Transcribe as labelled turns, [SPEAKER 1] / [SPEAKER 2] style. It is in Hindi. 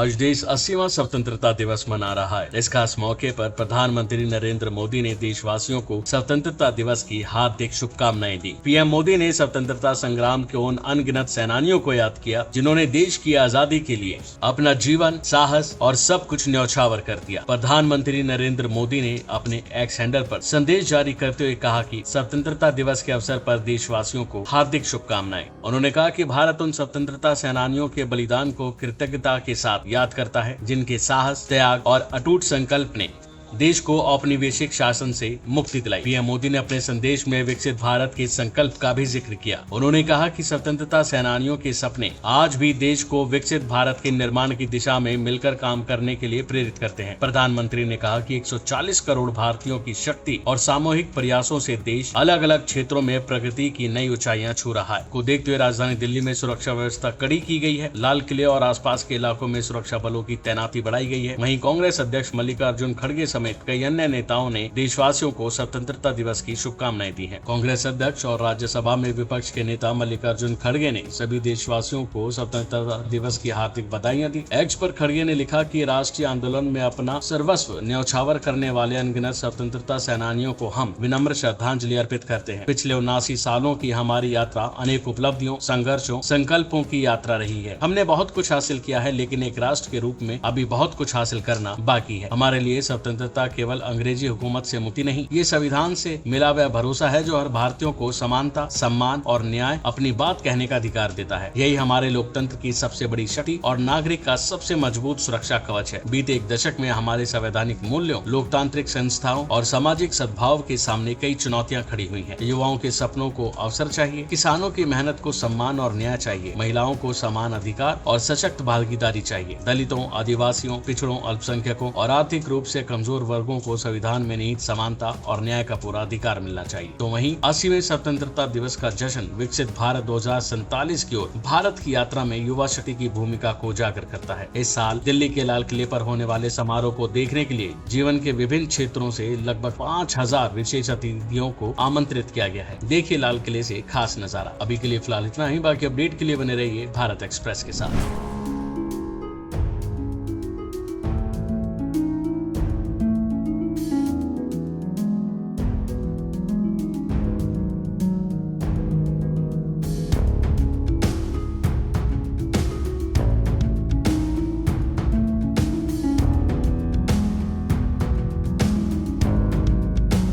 [SPEAKER 1] आज देश 80वां स्वतंत्रता दिवस मना रहा है। इस खास मौके पर प्रधानमंत्री नरेंद्र मोदी ने देशवासियों को स्वतंत्रता दिवस की हार्दिक शुभकामनाएं दी। पीएम मोदी ने स्वतंत्रता संग्राम के उन अनगिनत सेनानियों को याद किया जिन्होंने देश की आजादी के लिए अपना जीवन, साहस और सब कुछ न्यौछावर कर दिया। प्रधानमंत्री नरेंद्र मोदी ने अपने एक्स हैंडल पर संदेश जारी करते हुए कहा कि स्वतंत्रता दिवस के अवसर पर देशवासियों को हार्दिक शुभकामनाएं। उन्होंने कहा कि भारत उन स्वतंत्रता सेनानियों के बलिदान को कृतज्ञता के साथ याद करता है जिनके साहस, त्याग और अटूट संकल्प ने देश को औपनिवेशिक शासन से मुक्ति दिलाई। पीएम मोदी ने अपने संदेश में विकसित भारत के संकल्प का भी जिक्र किया। उन्होंने कहा कि स्वतंत्रता सेनानियों के सपने आज भी देश को विकसित भारत के निर्माण की दिशा में मिलकर काम करने के लिए प्रेरित करते हैं। प्रधानमंत्री ने कहा कि 140 करोड़ भारतीयों की शक्ति और सामूहिक प्रयासों से देश अलग अलग क्षेत्रों में प्रगति की नई ऊंचाइयां छू रहा है। को देखते हुए राजधानी दिल्ली में सुरक्षा व्यवस्था कड़ी की गई है। लाल किले और आसपास के इलाकों में सुरक्षा बलों की तैनाती बढ़ाई गई है। वहीं कांग्रेस अध्यक्ष मल्लिकार्जुन खड़गे समेत कई अन्य नेताओं ने देशवासियों को स्वतंत्रता दिवस की शुभकामनाएं दी हैं। कांग्रेस अध्यक्ष और राज्यसभा में विपक्ष के नेता मल्लिकार्जुन खड़गे ने सभी देशवासियों को स्वतंत्रता दिवस की हार्दिक बधाइयां दी। एक्स पर खड़गे ने लिखा कि राष्ट्रीय आंदोलन में अपना सर्वस्व न्यौछावर करने वाले अनगिनत स्वतंत्रता सेनानियों को हम विनम्र श्रद्धांजलि अर्पित करते हैं। पिछले 79 सालों की हमारी यात्रा अनेक उपलब्धियों, संघर्षों, संकल्पों की यात्रा रही है। हमने बहुत कुछ हासिल किया है, लेकिन एक राष्ट्र के रूप में अभी बहुत कुछ हासिल करना बाकी है। हमारे लिए स्वतंत्रता केवल अंग्रेजी हुकूमत से मुक्ति नहीं, ये संविधान से मिला हुआ भरोसा है जो हर भारतीयों को समानता, सम्मान और न्याय, अपनी बात कहने का अधिकार देता है। यही हमारे लोकतंत्र की सबसे बड़ी शक्ति और नागरिक का सबसे मजबूत सुरक्षा कवच है। बीते एक दशक में हमारे संवैधानिक मूल्यों, लोकतांत्रिक संस्थाओं और सामाजिक सद्भाव के सामने कई चुनौतियां खड़ी हुई हैं। युवाओं के सपनों को अवसर चाहिए, किसानों की मेहनत को सम्मान और न्याय चाहिए, महिलाओं को समान अधिकार और सशक्त भागीदारी चाहिए, दलितों, आदिवासियों, पिछड़ों, अल्पसंख्यकों और आर्थिक रूप से कमजोर वर्गों को संविधान में निहित समानता और न्याय का पूरा अधिकार मिलना चाहिए। तो वहीं 80वें स्वतंत्रता दिवस का जश्न विकसित भारत 2047 की ओर भारत की यात्रा में युवा शक्ति की भूमिका को उजागर करता है। इस साल दिल्ली के लाल किले पर होने वाले समारोह को देखने के लिए जीवन के विभिन्न क्षेत्रों से लगभग 5000 विशेष अतिथियों को आमंत्रित किया गया है। देखिए लाल किले से खास नजारा। अभी के लिए फिलहाल इतना ही, बाकी अपडेट के लिए बने रहिए भारत एक्सप्रेस के साथ।